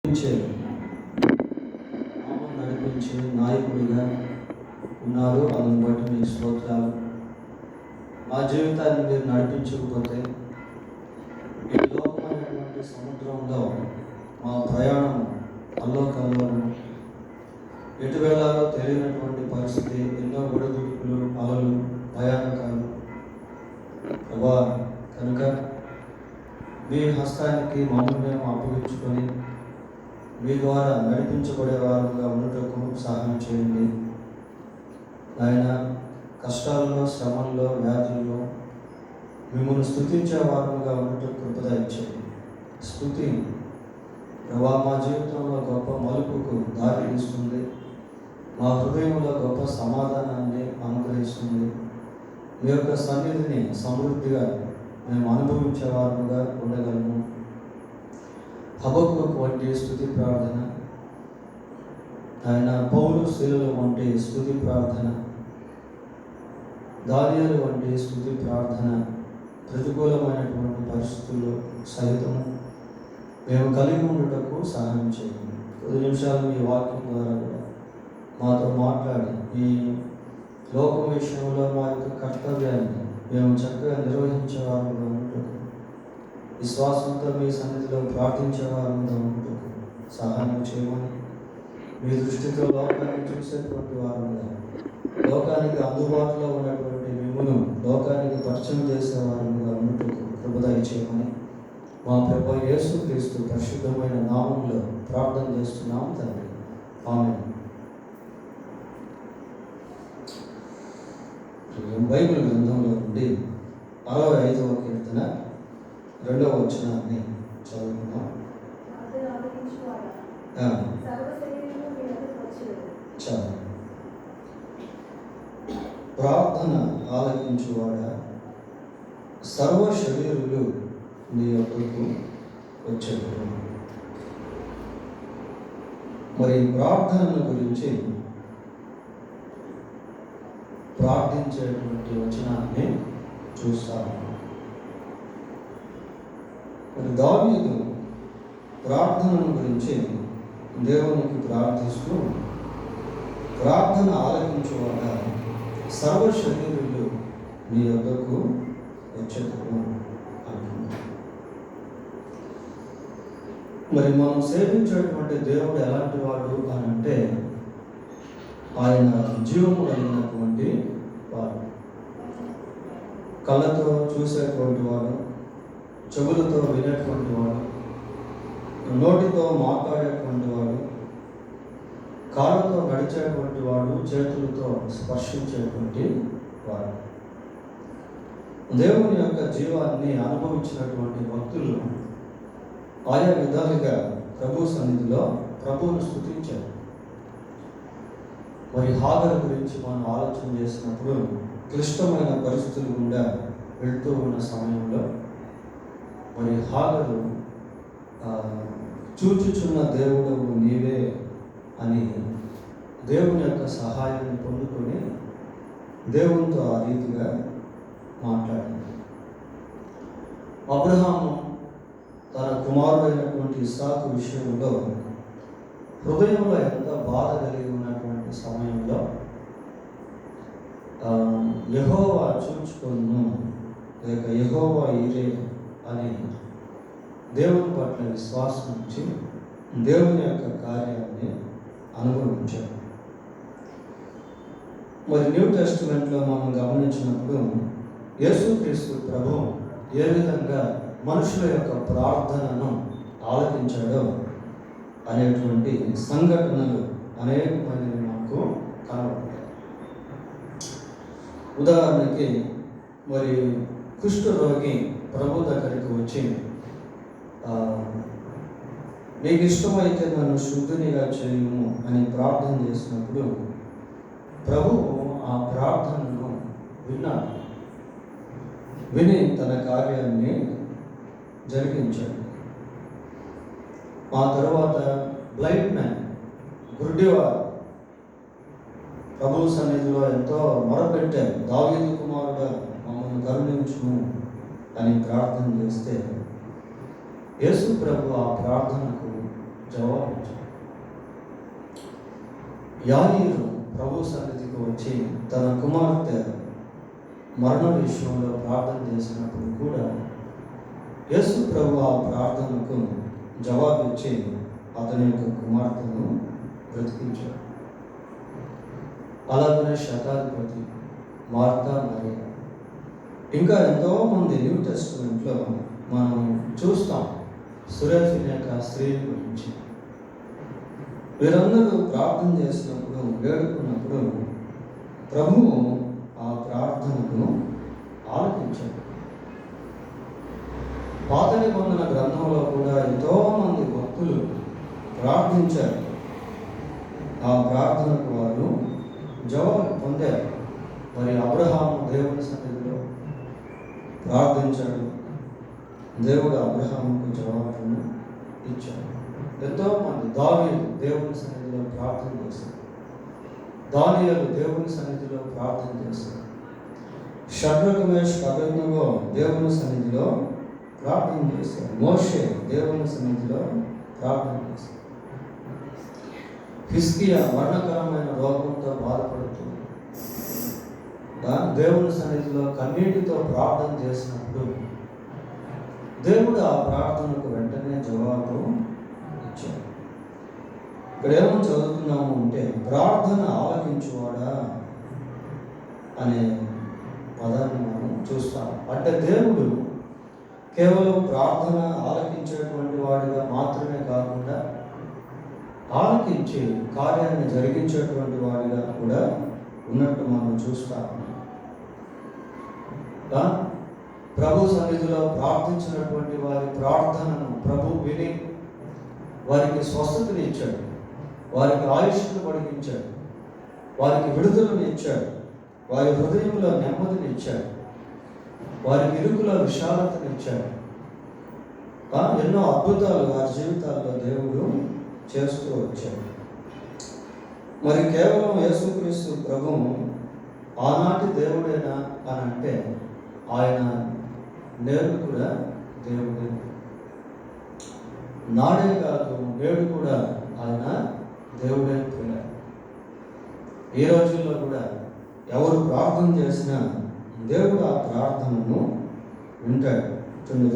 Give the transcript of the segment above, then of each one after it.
నడిపించే నాయకుడిగా ఉన్నారు. అందుని బట్టి మీ స్తోత్రాలు. మా జీవితాన్ని మీరు నడిపించకపోతే ఈ లోకమైనటువంటి సముద్రంలో మా ప్రయాణం అల్లోకల్లోనూ ఎటు వెళ్ళాలో తెలియనటువంటి పరిస్థితి, ఎన్నో ఒడిదుడుకులు, అలలు, భయానకాలు ప్రభా. కనుక మీ హస్తానికి మమ్మల్ని మేము అప్పగించుకొని మీ ద్వారా నడిపించబడే వారుగా ఉండటకు సహాయం చేయండి ఆయన. కష్టాల్లో, శ్రమల్లో, వ్యాధుల్లో మిమ్మల్ని స్తుతించే వారుగా ఉండటకు కృప దయచేయండి. స్తుతి ప్రభా మా జీవితంలో గొప్ప మలుపుకు దారి తీస్తుంది. మా హృదయంలో గొప్ప సమాధానాన్ని అనుగ్రహిస్తుంది. మీ యొక్క సన్నిధిని సమృద్ధిగా మేము అనుభవించే వారుగా ఉండగలము. హబక్కూకు వంటి స్తుతి ప్రార్థన, ఆయన పౌలు శీలల వంటి స్తుతి ప్రార్థన, దానియేలు వంటి స్తుతి ప్రార్థన ప్రతికూలమైనటువంటి పరిస్థితుల్లో సైతము మేము కలిగి ఉండటకు సహాయం చేయండి. 10 నిమిషాలు మీ వాక్యం ద్వారా కూడా మాతో మాట్లాడి ఈ లోకం విషయంలో మా యొక్క కర్తవ్యాన్ని మేము చక్కగా నిర్వహించే వారుగా ఉండటకు, విశ్వాసంతో మీ సన్నిధిలో ప్రార్థించే వారుగా ఉండటకు సహాయం చేయమని, మీ దృష్టితో లోకాన్ని చూసేటువంటి వారుగా, లోకానికి అందుబాటులో ఉన్నటువంటి మిమ్మల్ని లోకానికి పరిచయం చేసేవారుగా ఉండటకు కృప దయచేయమని మా ప్రభువా యేసుక్రీస్తు పరిశుద్ధమైన నామంలో ప్రార్థన చేస్తున్నాం తండ్రి. ఆమేన్. బైబిల్ గ్రంథంలో నుండి 65వ కీర్తన 2వ వచనాన్ని చదువుకున్నాం. చాలు. ప్రార్థన ఆలకించువాడా, సర్వ శరీరులు నీ యొద్దకు వచ్చేవారు. మరి ప్రార్థనల గురించి ప్రార్థించేటువంటి వచనాన్ని చూస్తాము. మరి దావీదు ప్రార్థనల గురించి దేవునికి ప్రార్థిస్తూ, ప్రార్థన ఆలకించువాడా, సర్వ శరీరులు నీ యొద్దకు వచ్చేవారు అంటున్నారు. మరి మనం సేవించేటువంటి దేవుడు ఎలాంటి వాడు అని అంటే, ఆయన జీవము కలిగినటువంటి వాడు, కళ్ళతో చూసేటువంటి వాడు, చెవులతో వినేటువంటి వాడు, నోటితో మాట్లాడేటువంటి వాడు, కాళ్ళతో నడిచేటువంటి వాడు, చేతులతో స్పర్శించేటువంటి వాడు. దేవుని యొక్క జీవాన్ని అనుభవించినటువంటి భక్తులు ఆయా విధాలుగా ప్రభు సన్నిధిలో ప్రభువును స్తుతించారు. మరి హాగరు గురించి మనం ఆలోచన చేసినప్పుడు, క్లిష్టమైన పరిస్థితుల గుండా వెళ్తూ ఉన్న సమయంలో మరి హాగరు చూచుచున్న దేవుడు నీవే అని దేవుని యొక్క సహాయాన్ని పొందుకొని దేవునితో ఆ రీతిగా మాట్లాడింది. అబ్రహాము తన కుమారుడైనటువంటి ఇస్సాకు విషయంలో హృదయంలో ఎంత బాధ కలిగి ఉన్నటువంటి సమయంలో యెహోవా చూచుకొను లేక యెహోవా ఈరే అని దేవుని పట్ల విశ్వాసం ఉంచి దేవుని యొక్క కార్యాన్ని అనుభవించారు. మరి న్యూ టెస్టిమెంట్లో మనం గమనించినప్పుడు యేసుక్రీస్తు ప్రభు ఏ విధంగా మనుషుల యొక్క ప్రార్థనను ఆలకించాడో అనేటువంటి సంఘటనలు అనేకమైనవి మనకు కనబడతాయి. ఉదాహరణకి మరి కుష్ఠరోగి ప్రభు దగ్గరికి వచ్చి, నీకు ఇష్టమైతే నన్ను శుద్ధినిగా చేయము అని ప్రార్థన చేసినప్పుడు ప్రభువు ఆ ప్రార్థనను విన్నాడు. విని తన కార్యాన్ని జరిగించాడు. ఆ తర్వాత బ్లైండ్ మ్యాన్, గుడ్డివాడు ప్రభు సన్నిధిలో ఎంతో మొరపెట్టారు. దావీదు కుమారుడా మమ్మల్ని కరుణించుము అని ప్రార్థన చేస్తే యేసు ప్రభు ఆ ప్రార్థనకు జవాబిచ్చాడు. యాయీరు ప్రభు సన్నిధికి వచ్చి తన కుమార్తె మరణ విషయంలో ప్రార్థన చేసినప్పుడు కూడా యేసు ప్రభు ఆ ప్రార్థనకు జవాబిచ్చి అతని యొక్క కుమార్తెను బ్రతికించాడు. అలాగనే శతాధిపతి, మార్తా, మరియ, ఇంకా ఎంతోమంది న్యూ టెస్టిమెంట్లో మనం చూస్తాం. సురేఫినేక స్త్రీ గురించి వీరందరూ ప్రార్థన చేసినప్పుడు, వేడుకున్నప్పుడు ప్రభువు ఆ ప్రార్థనను ఆలకించాడు. పాత నిబంధన గ్రంథంలో కూడా ఎంతోమంది భక్తులు ప్రార్థించారు. ఆ ప్రార్థనకు వారు జవాబు పొందారు. మరి అబ్రహాము దేవుని సన్నిధిలో ప్రార్థించాడు, దేవుడు అబ్రహాముకు జవాబును ఇచ్చాడు. ఎంతోమంది, దావీదు దేవుని సన్నిధిలో ప్రార్థన చేశాడు, దానియేలు దేవుని సన్నిధిలో ప్రార్థన చేశాడు, షడ్రక్ మేషక్ అబేద్నెగో దేవుని సన్నిధిలో ప్రార్థన చేశాడు, మోషే దేవుని సన్నిధిలో ప్రార్థన చేశాడు, హిజ్కియా మరణకరమైన రోగంతో బాధపడుతూ దేవుని సన్నిధిలో కన్నీటితో ప్రార్థన చేసినప్పుడు దేవుడు ఆ ప్రార్థనకు వెంటనే జవాబు ఇచ్చాడు. ఇక్కడ ఏమని చదువుతున్నాము అంటే, ప్రార్థన ఆలకించువాడా అనే పదాన్ని మనం చూస్తాం. అంటే దేవుడు కేవలం ప్రార్థన ఆలకించేటువంటి వాడిగా మాత్రమే కాకుండా ఆలకించి కార్యాన్ని జరిగించేటువంటి వాడిగా కూడా ఉన్నట్టు మనం చూస్తాము. ప్రభు సన్నిధిలో ప్రార్థించినటువంటి వారి ప్రార్థనను ప్రభు విని వారికి స్వస్థతని ఇచ్చాడు, వారికి ఆయుష్ను పొడిగించాడు, వారికి విడుదలను ఇచ్చాడు, వారి హృదయంలో నెమ్మదిని ఇచ్చాడు, వారికి ఇరుకుల విశాలతని ఇచ్చాడు. ఎన్నో అద్భుతాలు వారి జీవితాల్లో దేవుడు చేస్తూ వచ్చాడు. మరి కేవలం యేసుక్రీస్తు ప్రభువు ఆనాటి దేవుడేనా అని అంటే, ఆయన నేడు కూడా దేవుడే. నాడే కాదు, నేడు కూడా ఆయన దేవుడే కూడా. ఈ రోజుల్లో కూడా ఎవరు ప్రార్థన చేసినా దేవుడు ఆ ప్రార్థనను వింటాడు.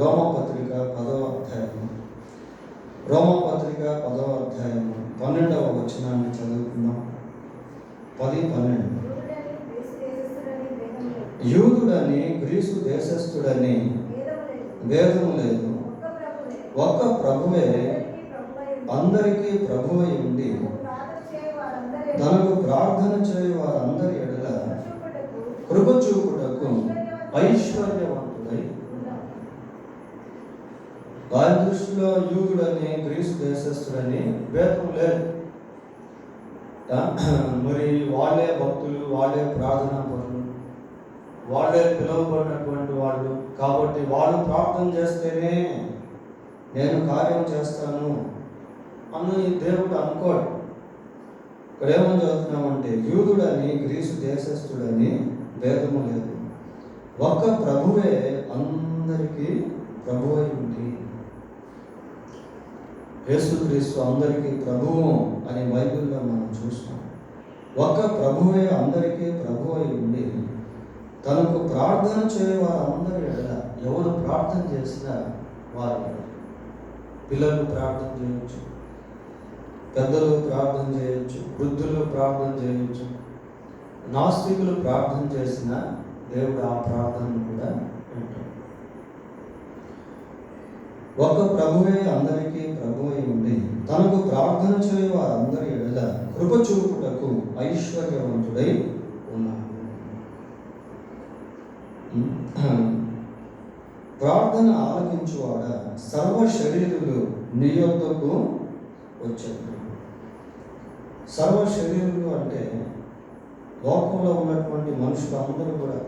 రోమపత్రిక 10వ అధ్యాయం, రోమపత్రిక 10వ అధ్యాయం 12వ వచనాన్ని చదువుకుందాం. 10-12. యూదుడని గ్రీసు దేశస్థుడని భేదము లేదు, ఒక్క ప్రభువే అందరికీ ప్రభువై ఉండి తనకు ప్రార్థన చేయు వారందరి ఎడల కృప చూపుటకు ఐశ్వర్యవంతుడై. వారి దృష్టిలో యూదుడని గ్రీసు దేశస్థుడని భేదం లేదు. మరి వాళ్ళే భక్తులు, వాళ్ళే ప్రార్థనా పరులు, వాళ్ళే పిలువబడినటువంటి వాళ్ళు కాబట్టి వాళ్ళు ప్రార్థన చేస్తేనే నేను కార్యం చేస్తాను అని దేవుడు అనుకోడు. ఇక్కడ ఏమని చదువుతున్నామంటే, యూదుడని గ్రీసు దేశస్థుడని భేదము లేదు, ఒక్క ప్రభువే అందరికీ ప్రభువై ఉంది. యేసుక్రీస్తు అందరికీ ప్రభువు అని బైబిల్లో మనం చూస్తాం. ఒక్క ప్రభువే అందరికీ ప్రభువై ఉండి తనకు ప్రార్థన చేయ వారందరి ఎడల, ఎవరు ప్రార్థన చేసినా వారు, పిల్లలు ప్రార్థన చేయొచ్చు, పెద్దలు ప్రార్థన చేయొచ్చు, వృద్ధులు ప్రార్థన చేయొచ్చు, నాస్తికులు ప్రార్థన చేసిన దేవుడు ఆ ప్రార్థనను కూడా వింటాడు. ఒక్క ప్రభువే అందరికీ ప్రభువై ఉండి తనకు ప్రార్థన చేయ వారందరి ఎడల కృప చూపుటకు ఐశ్వర్యవంతుడై ఉన్నాడు. ప్రార్థన ఆలకించువాడ సర్వ శరీరులు నీ యొద్దకు వచ్చారు. సర్వ శరీరులు అంటే లోకంలో ఉన్నటువంటి మనుషులు అందరూ కూడా,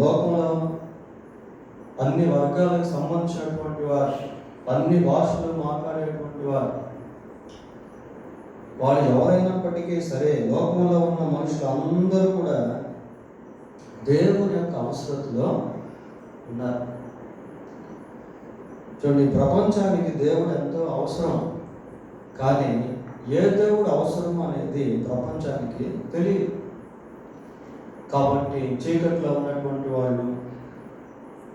లోకంలో అన్ని వర్గాలకు సంబంధించినటువంటి వారు, అన్ని భాషలు మాట్లాడేటువంటి వారు, వాళ్ళు ఎవరైనప్పటికీ సరే లోకంలో ఉన్న మనుషులు అందరూ కూడా దేవుని యొక్క అవసరతలో ఉన్నారు. చూడండి, ప్రపంచానికి దేవుడు ఎంతో అవసరం, కానీ ఏ దేవుడు అవసరం అనేది ప్రపంచానికి తెలియదు. కాబట్టి చీకట్లో ఉన్నటువంటి వాళ్ళు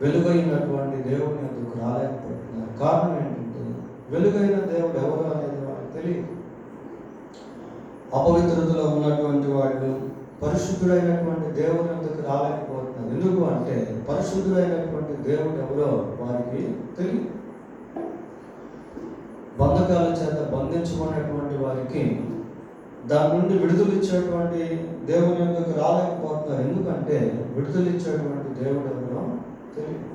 వెలుగైనటువంటి దేవుని ఎందుకు రాలేకపోతున్నారు? కారణం ఏంటంటే వెలుగైన దేవుడు ఎవరు అనేది వాళ్ళకి తెలియదు. అపవిత్రతలో ఉన్నటువంటి వాళ్ళు పరిశుద్ధుడైనటువంటి దేవుని ఎందుకు రాలేకపోతున్నారు? ఎందుకు అంటే పరిశుద్ధుడైనటువంటి దేవుడు ఎవరో వారికి తెలియదు. బంధకాల చేత బంధించబడినటువంటి వారికి దాని నుండి విడుదల ఇచ్చేటువంటి దేవుని ఎందుకు రాలేకపోతున్నారు? ఎందుకంటే విడుదల ఇచ్చేటువంటి దేవుడు ఎవరో తెలియదు.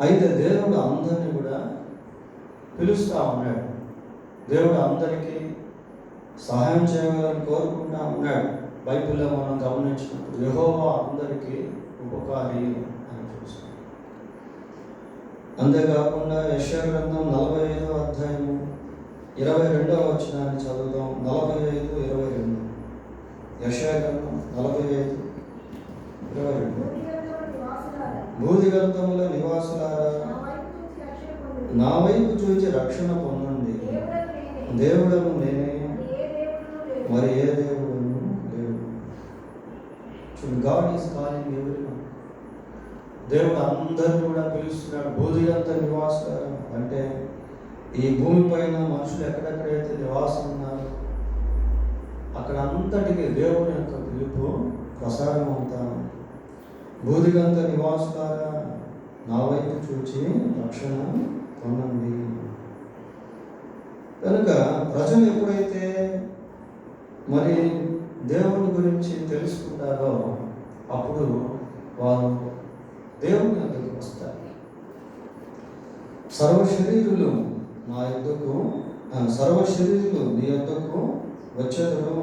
అయితే దేవుడు అందరినీ కూడా పిలుస్తూ ఉన్నాడు. దేవుడు అందరికీ సహాయం చేయాలని కోరుకుంటా ఉన్నాడు. బైబిల్లో మనం గమనించినప్పుడు యెహోవా అందరికీ ఉపకారి అని చూస్తాం. అంతేకాకుండా యెషయా గ్రంథం 45వ అధ్యాయము 22వ వచనాన్ని చదువుదాం. 45:22. యెషయా గ్రంథం 45:22. భూదిగంతముల నివాసులారా, నా వైపు చూచి రక్షణ పొందండి. దేవుడను నేనే, మరి ఏ దేవుడును లేడు. చూడండి, గాడ్ ఈస్ కాలింగ్ ఎవరీవన్. దేవుడు అందరిని కూడా పిలుస్తున్నాడు. భూదిగంత నివాసులారా అంటే ఈ భూమి పైన మనుషులు ఎక్కడెక్కడైతే నివాసం ఉన్నారు అక్కడ అంతటికి దేవుని యొక్క పిలుపు ప్రసారం అవుతాను. భూదిగంత నివాసులారా, నా వైపు చూచి రక్షణ పొందండి. కనుక ప్రజలు ఎప్పుడైతే మరి దేవుని గురించి తెలుసుకుంటారో అప్పుడు వారు దేవుని వద్దకు వస్తారు. సర్వశరీరులు నా యొద్దకు, సర్వశరీరులు నీ యొద్దకు వచ్చేదరు.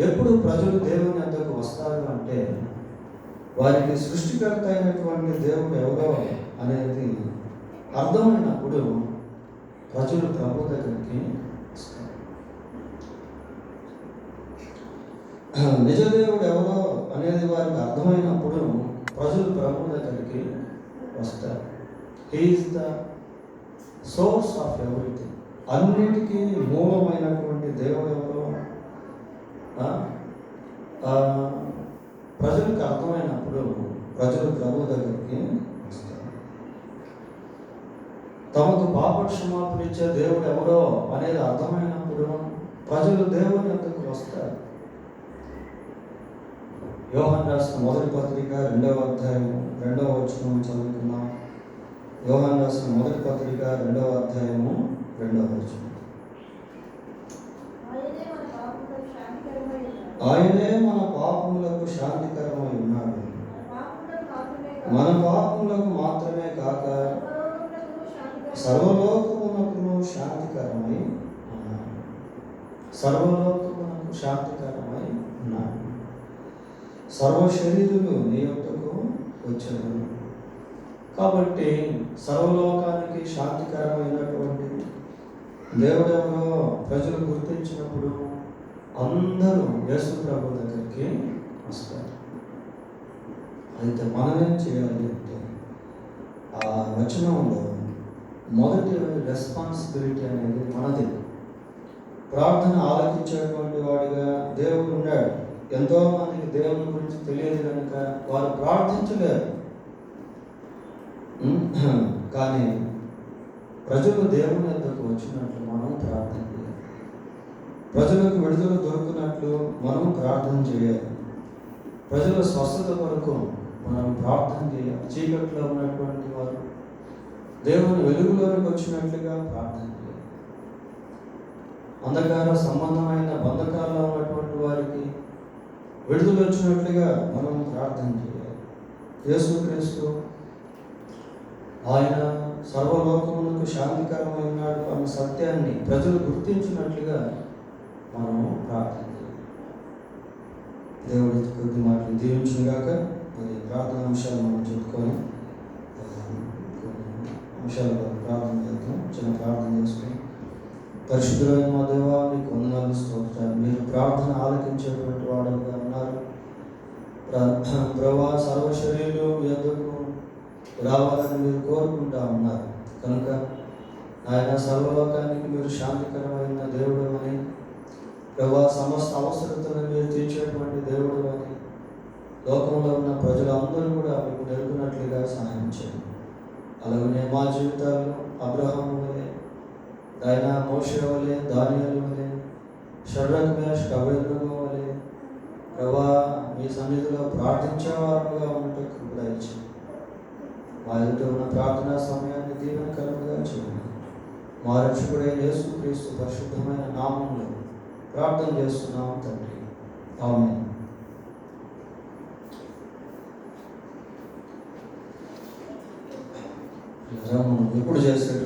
ఎప్పుడు ప్రజలు దేవుని వద్దకు వస్తారు అంటే వారికి సృష్టికర్త అయినటువంటి దేవుడు ఎవరో అనేది అర్థమైనప్పుడు ప్రజలు ప్రభు దగ్గరికి వస్తారు. నిజదేవుడు ఎవరో అనేది వారికి అర్థమైనప్పుడు ప్రజలు ప్రభు దగ్గరికి వస్తారు. He is the source of everything. అన్నిటికీ మూలమైనటువంటి దేవుడు ఎవరో ప్రజలకు అర్థమైనప్పుడు ప్రజలు ప్రభు దగ్గరికి వస్తారు. తమకు పాప క్షమాపణ ఇచ్చే దేవుడు ఎవరో అనేది అర్థమైనప్పుడు ప్రజలు దేవుని వద్దకు వస్తారు. యోహాను రాసిన మొదటి పత్రిక 2వ అధ్యాయం 2వ వచనం చదువుకున్నాం. యోహాను రాసిన మొదటి పత్రిక 2వ అధ్యాయము 2వ వచనం. ఆయనే మన పాపములకు శాంతికరమై ఉన్నాడు. మన పాపములకు మాత్రమే కాక సర్వలోకమునకు శాంతికరమై ఉన్నాడు. సర్వలోకమునకు శాంతికరమై ఉన్నాడు. సర్వశరీరులు నీ యొద్దకు వచ్చారు. కాబట్టి సర్వలోకానికి శాంతికరమైనటువంటి దేవుడెవరో ప్రజలు గుర్తించినప్పుడు అందరూ యేసు ప్రభు దగ్గరికి వస్తారు. అయితే మనమేం చేయాలి అంటే ఆ వచనంలో మొదటి రెస్పాన్సిబిలిటీ అనేది మనది. ప్రార్థన ఆలకించేటువంటి వాడిగా దేవుడు ఉన్నాడు. ఎంతో మందికి దేవుని గురించి తెలియదు కనుక వారు ప్రార్థించలేరు. కానీ ప్రజలు దేవుని వద్దకు వచ్చినట్లు మనం ప్రార్థన చేయాలి. ప్రజలకు విడుదల దొరికినట్లు మనం ప్రార్థన చేయాలి. ప్రజల స్వస్థత కొరకు మనం ప్రార్థన చేయాలి. చీకట్లో ఉన్నటువంటి వారు దేవుని వెలుగులోనికి వచ్చినట్లుగా ప్రార్థన చేయాలి. అంధకార సంబంధమైన బంధకాల్లో ఉన్నటువంటి వారికి విడుదల వచ్చినట్లుగా మనం ప్రార్థన చేయాలి. యేసుక్రీస్తు ఆయన సర్వలోకమునకు శాంతికరమై ఉన్నాడు అన్న సత్యాన్ని ప్రజలు గుర్తించినట్లుగా మనము ప్రార్థన చేయాలి. దేవుడి కొద్ది మాటలు దీవించుగాక. మరి ప్రార్థన అంశాలు మనం చెప్పుకొని అంశాలు ప్రార్థన చేద్దాం. చిన్న ప్రార్థన చేసుకొని, పరిశుద్ధులైన మా దేవా, మీకు వందనాలు స్తోత్రాలు. మీరు ప్రార్థన ఆలకించేటువంటి వాడుగా ఉన్నారు. ప్రభా సర్వశరీరులు మీ యొద్దకు రావాలని మీరు కోరుకుంటా ఉన్నారు కనుక ఆయన సర్వలోకానికి మీరు శాంతికరమైన దేవుడు అని, ప్రభా సమస్త అవసరతలను మీరు తీర్చేటువంటి దేవుడు అని లోకంలో ఉన్న ప్రజలందరూ కూడా మీకు నెరుకున్నట్లుగా సహాయం చేయండి. అలాగనే మా జీవితాల్లో అబ్రహాము వలె, ఆయన మోషే వలె, దానియేలు వలె, షడ్రక్ మేష్ అబేద్నెగో వలె ప్రభా మీ సన్నిధిలో ప్రార్థించేవారుగా ఉన్నట్టు కృప దయచేయండి. మా ఎదుట ఉన్న ప్రార్థనా సమయాన్ని దీవెనకరంగా చేయండి. మా రక్షకుడైన యేసుక్రీస్తు పరిశుద్ధమైన నామంలో ప్రార్థన చేస్తున్నాము తండ్రి, ఆమేన్. మనం ఎప్పుడు చేసే